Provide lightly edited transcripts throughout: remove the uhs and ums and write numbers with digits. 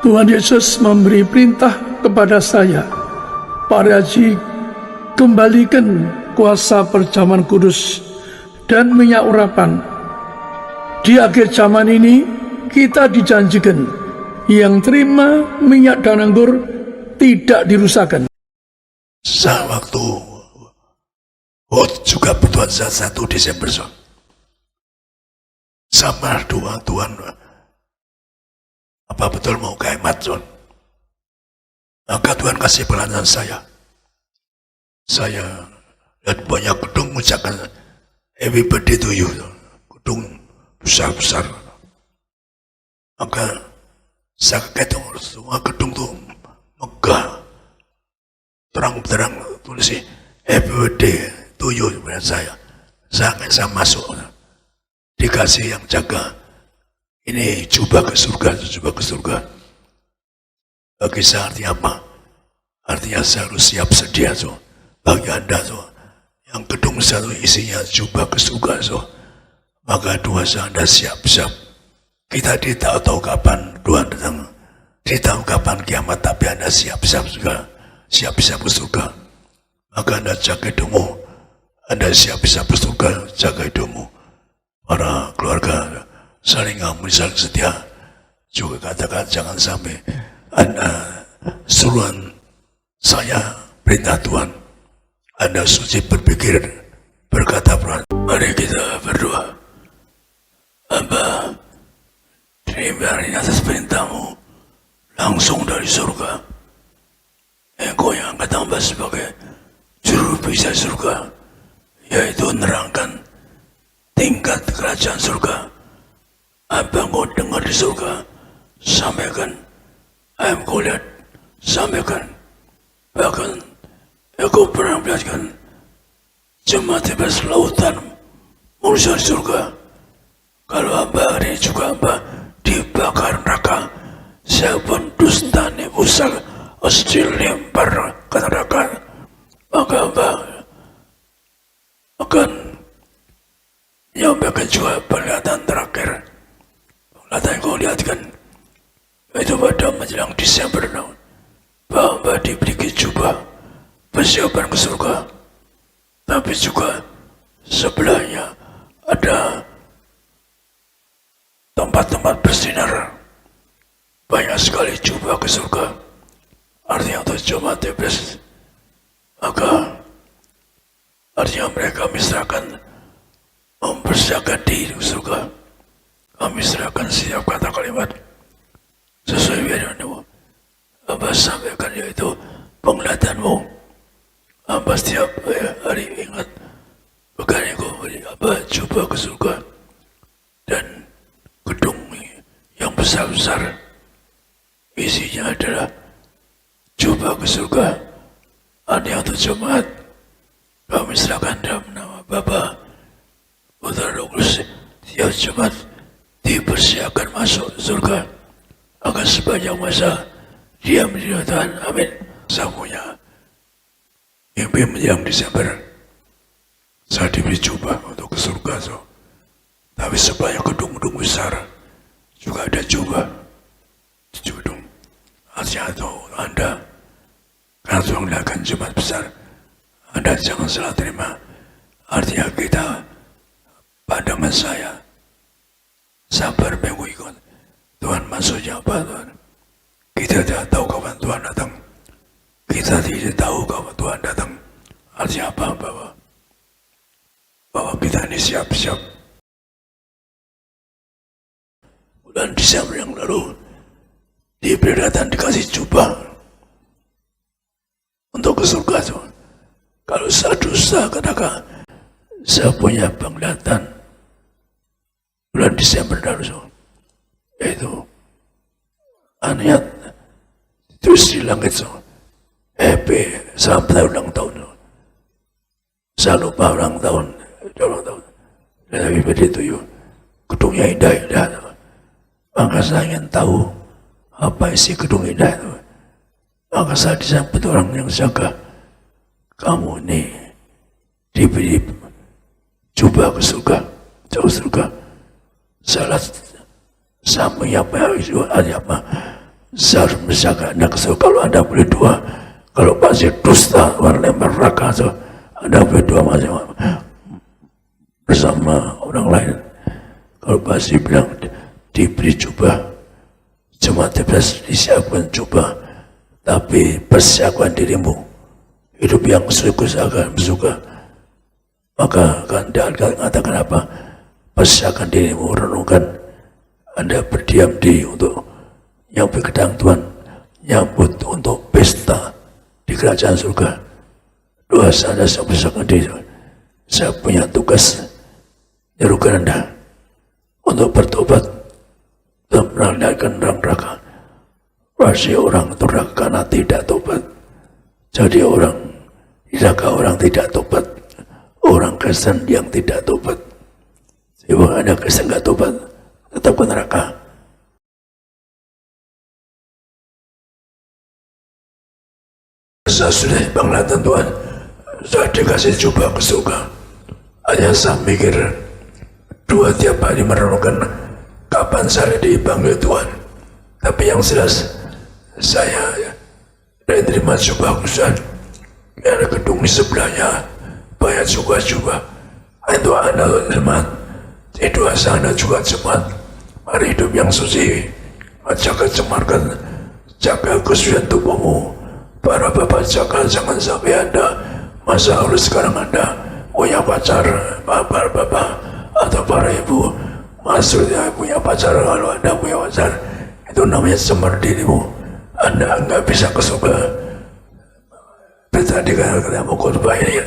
Tuhan Yesus memberi perintah kepada saya, Pak Haji, kembalikan kuasa perjamuan kudus dan minyak urapan. Di akhir zaman ini kita dijanjikan yang terima minyak dan anggur tidak dirusakkan. Waktu juga Tuhan 1 Desember sama Tuhan apa betul mau kehemat John? Maka Tuhan kasih pelajaran saya lihat banyak gedung mengucapkan happy birthday to you, gedung besar-besar. Maka saya kaget semua gedung tuh megah, terang-terang tulis happy birthday to you kepada saya. Saya masuk, dikasih yang jaga. Ini jubah ke surga, jubah ke surga. Bagi saya artinya apa? Artinya saya harus siap sedia, so. Bagi Anda, so. Yang gedung satu isinya jubah ke surga, so. Maka dua Anda siap-siap. Kita tidak tahu kapan Tuhan datang. Tidak tahu kapan kiamat, tapi Anda siap-siap juga. Siap-siap ke surga. Maka Anda jaga hidupmu. Anda siap-siap ke surga, jaga hidupmu. Para keluarga saling amun, saling setia. Juga katakan jangan sampai Anda suruhan saya perintah Tuhan. Anda suci berpikir, berkata Tuhan. Mari kita berdoa. Aba, terima atas perintahmu langsung dari surga. Engkau yang akan tambah sebagai juru bisa surga, yaitu menerangkan tingkat kerajaan surga. Apa engkau dengar di surga, sampaikan. Apa engkau lihat, sampaikan. Bahkan engkau pernah melihatkan jemaat bebas lautan manusia di surga. Kalau hamba hari ini juga hamba dibakar neraka, siapapun dusta nebusal pasti lempar ke neraka. Maka hamba akan menyampaikan juga penglihatan terakhir. Penglihatan yang kau lihatkan itu pada menjelang Desember tahun, bahwa diberi jubah persiapan ke surga, tapi juga sebelahnya ada tempat-tempat bersinar. Banyak sekali jubah ke surga, artinya untuk jemaat bebas. Maka artinya mereka misalkan mempersiapkan diri ke surga. Kami serahkan setiap kata kalimat sesuai firman-Mu. Hamba sampaikan yaitu penglihatanmu. Hamba setiap hari ingat bukan Engkau beri hamba coba ke surga, dan gedung yang besar-besar isinya adalah coba ke surga. Ada untuk jemaat. Kami serahkan dalam nama Bapa, Putra, Roh Kudus. Tiap jemaat dipersiapkan masuk surga akan sepanjang masa diam di Tuhan. Amin. Saya punya mimpi menjelang Desember, saya diberi coba untuk ke surga, so. Tapi sebanyak gedung-gedung besar juga ada coba. Gedung artinya itu Anda, karena Tuhan melihatkan jemaat besar, Anda jangan salah terima. Artinya kita, pandangan saya, sabar mengikut Tuhan. Maksudnya apa Tuhan? Kita tidak tahu kapan Tuhan datang. Kita tidak tahu kapan Tuhan datang. Artinya apa? Bahwa kita ini siap-siap. Bulan Desember yang lalu diperintahkan dikasih jubah untuk ke surga Tuhan. Kalau saya dusta, katakan saya punya penglihatan bulan Desember lalu, yaitu ayat terus di langit, happy sampai ulang tahun. Saya lupa ulang tahun, tapi begitu gedungnya indah-indah. Maka saya ingin tahu apa isi gedung indah itu. Maka saya disambut orang yang jaga. Kamu ini diberi coba ke surga, jauh surga. Salah sama apa itu ada apa? misalkan Anda kalau Anda boleh dua, kalau masih dusta warna neraka so, Anda boleh dua macam bersama orang lain. Kalau masih bilang diberi coba, cuma disiapkan coba, tapi persiapkan dirimu hidup yang suka, maka akan katakan apa? Persiapkan dirimu, renungkan. Anda berdiam diri untuk yang berkedang Tuhan, nyambut untuk pesta di kerajaan surga. Doa saya persiapkan diri. Saya punya tugas menyerukan Anda untuk bertobat dan menanggalkan neraka. Pasti orang neraka karena tidak tobat. Jadi orang neraka orang tidak tobat, orang Kristen yang tidak tobat. Sebab Anda Kristen tidak tobat, tetap ke neraka. Saya sudah penglihatan Tuhan, saya dikasih coba ke surga. Hanya saya mikir dua tiap hari merenungkan kapan saya dipanggil Tuhan. Tapi yang jelas saya terima coba khusus. Ada gedung di sebelahnya banyak coba-coba. Itu Anda jemaat, itu Anda juga jemaat. Mari hidup yang suci, jaga cemarkan, jaga kesucian tubuhmu. Para bapak jaga, jangan sampai Anda masa harus sekarang Anda punya pacar, bapak atau para ibu maksudnya punya pacar. Kalau Anda punya pacar, itu namanya cemar dirimu. Anda nggak bisa ke surga. Tadi kan mau khotbah ini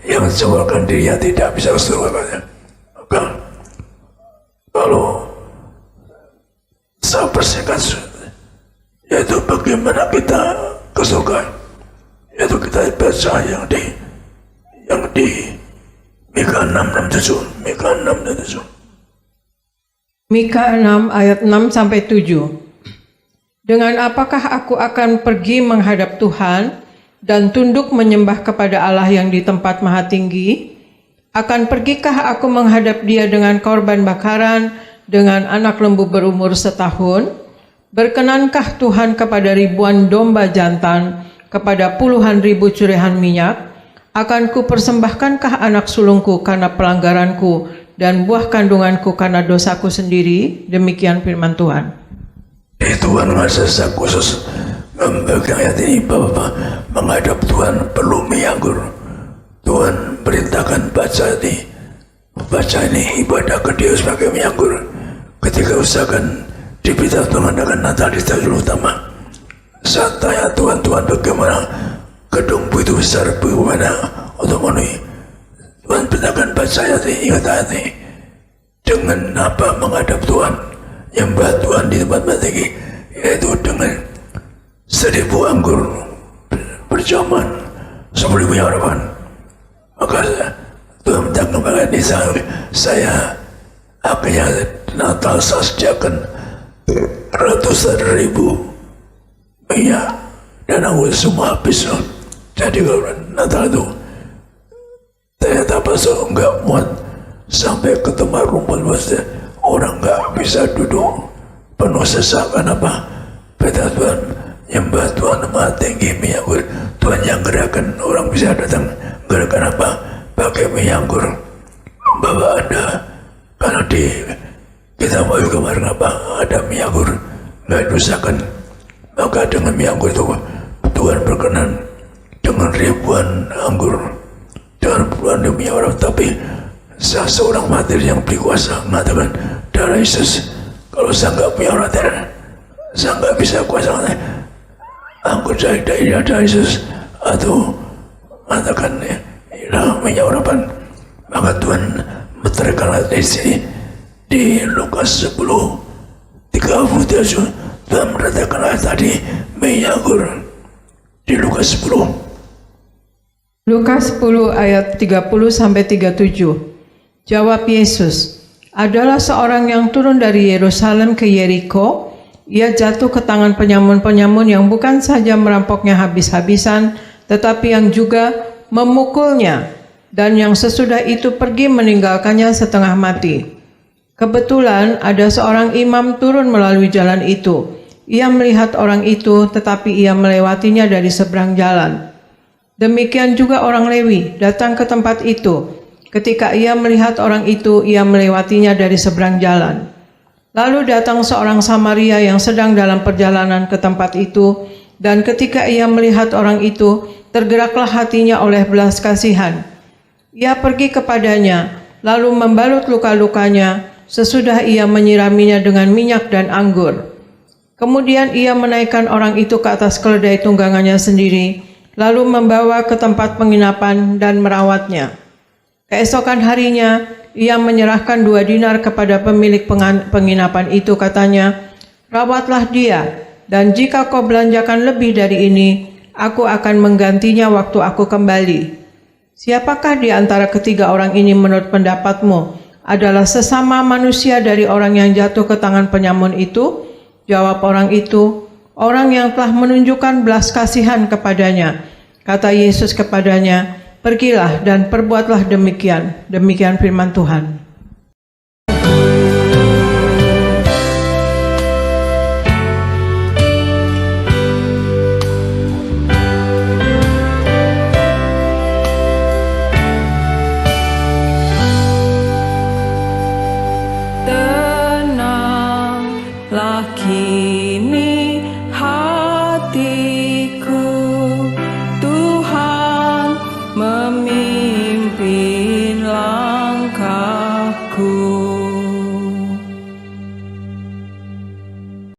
yang cemarkan dirinya tidak bisa ke surga. Maka kalau saya persiapkan, yaitu bagaimana kita ke surga, yaitu kita baca yang di Mika 6:7. Mika 6 ayat 6 sampai 7. Dengan apakah aku akan pergi menghadap Tuhan dan tunduk menyembah kepada Allah yang di tempat maha tinggi? Akan pergikah aku menghadap Dia dengan korban bakaran, dengan anak lembu berumur setahun? Berkenankah Tuhan kepada ribuan domba jantan, kepada puluhan ribu curahan minyak? Akan ku persembahkankah anak sulungku karena pelanggaranku dan buah kandunganku karena dosaku sendiri? Demikian firman Tuhan. Tuhan ngasih khusus membagikan ayat ini, Bapak menghadap Tuhan perlu menganggur. Tuhan perintahkan baca ini ibadah ke Dia sebagai menganggur. Ketika usahakan diberitahu Tuhan akan Natal di tahun utama, saat tanya Tuhan bagaimana gedung itu besar bagaimana untuk memenuhi. Tuhan perintahkan baca ayat ini, ingat ayat ini. Dengan apa menghadap Tuhan, nyembah Tuhan di tempat tinggi, yaitu dengan 1000 anggur berjaman sebelum punya harapan. Maka Tuhan mendatangkan kepada ini saya akhirnya Natal saya sediakan ratusan ribu minyak dan anggur semua habis. Jadi kalau Natal itu ternyata pasal enggak muat sampai ke tempat rumput, orang enggak bisa duduk, penuh sesak. Kenapa? Beda Tuhan, nyembah Tuhan maha tinggi menganggur. Tuhan yang gerakan orang bisa datang. Gerakan apa? Pakai menganggur membawa Anda. Karena kita mau kemarin apa? Ada menganggur nggak dosakan. Maka dengan menganggur itu Tuhan berkenan dengan ribuan anggur, dengan puluhan demi orang. Tapi seorang martir yang berkuasa mengatakan, darah Yesus, kalau saya nggak punya martir, saya nggak bisa kuasa anggur dari darah Yesus, atau mengatakan minyak urapan. Maka Tuhan menerangkan di sini di Lukas 10:37. Tuhan menyatakan tadi minyak anggur di Lukas 10. Lukas 10 ayat 30 sampai 37. Jawab Yesus, adalah seorang yang turun dari Yerusalem ke Yeriko. Ia jatuh ke tangan penyamun-penyamun yang bukan saja merampoknya habis-habisan, tetapi yang juga memukulnya, dan yang sesudah itu pergi meninggalkannya setengah mati. Kebetulan ada seorang imam turun melalui jalan itu. Ia melihat orang itu, tetapi ia melewatinya dari seberang jalan. Demikian juga orang Lewi datang ke tempat itu. Ketika ia melihat orang itu, ia melewatinya dari seberang jalan. Lalu datang seorang Samaria yang sedang dalam perjalanan ke tempat itu, dan ketika ia melihat orang itu, tergeraklah hatinya oleh belas kasihan. Ia pergi kepadanya, lalu membalut luka-lukanya, sesudah ia menyiraminya dengan minyak dan anggur. Kemudian ia menaikkan orang itu ke atas keledai tunggangannya sendiri, lalu membawa ke tempat penginapan dan merawatnya. Keesokan harinya, ia menyerahkan 2 dinar kepada pemilik penginapan itu, katanya, "Rawatlah dia, dan jika kau belanjakan lebih dari ini, aku akan menggantinya waktu aku kembali." Siapakah di antara ketiga orang ini menurut pendapatmu adalah sesama manusia dari orang yang jatuh ke tangan penyamun itu? Jawab orang itu, "Orang yang telah menunjukkan belas kasihan kepadanya." Kata Yesus kepadanya, "Pergilah dan perbuatlah demikian." Demikian firman Tuhan.